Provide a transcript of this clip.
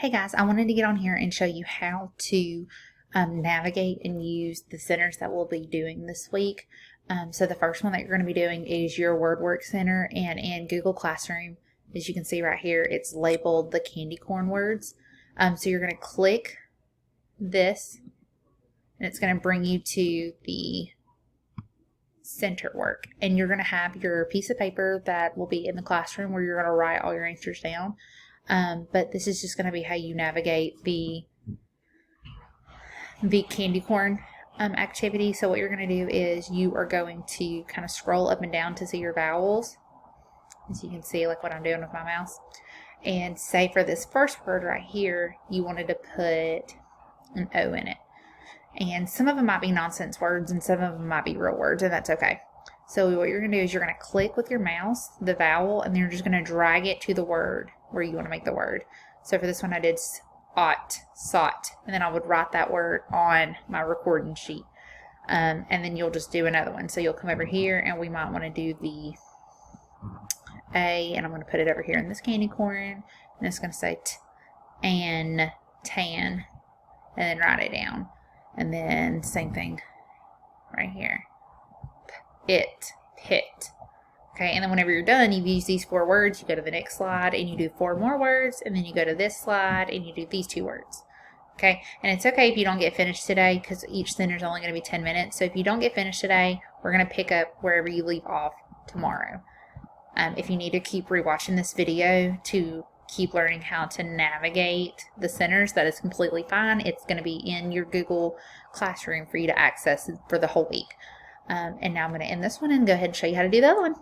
Hey guys, I wanted to get on here and show you how to navigate and use the centers that we'll be doing this week. So the first one that you're going to be doing is your WordWorks Center, and in Google Classroom, as you can see right here, it's labeled the candy corn words. So you're going to click this, and it's going to bring you to the center work, and you're going to have your piece of paper that will be in the classroom where you're going to write all your answers down. But this is just going to be how you navigate the candy corn activity. So what you're going to do is you are going to kind of scroll up and down to see your vowels, as you can see, like what I'm doing with my mouse. And say for this first word right here, you wanted to put an O in it. And some of them might be nonsense words and some of them might be real words, and that's okay. So what you're going to do is you're going to click with your mouse the vowel, and then you're just going to drag it to the word where you want to make the word. So for this one I did sought, and then I would write that word on my recording sheet. And then you'll just do another one. So you'll come over here, and we might want to do the A, and I'm going to put it over here in this candy corn, and it's going to say and tan, and then write it down. And then same thing right here. Pit. Okay, and then whenever you're done, you've used these 4 words, you go to the next slide and you do 4 more words, and then you go to this slide and you do these 2 words. Okay, and it's okay if you don't get finished today, because each center is only going to be 10 minutes. So if you don't get finished today, we're going to pick up wherever you leave off tomorrow. If you need to keep rewatching this video to keep learning how to navigate the centers, that is completely fine. It's going to be in your Google Classroom for you to access for the whole week. And now I'm going to end this one and go ahead and show you how to do the other one.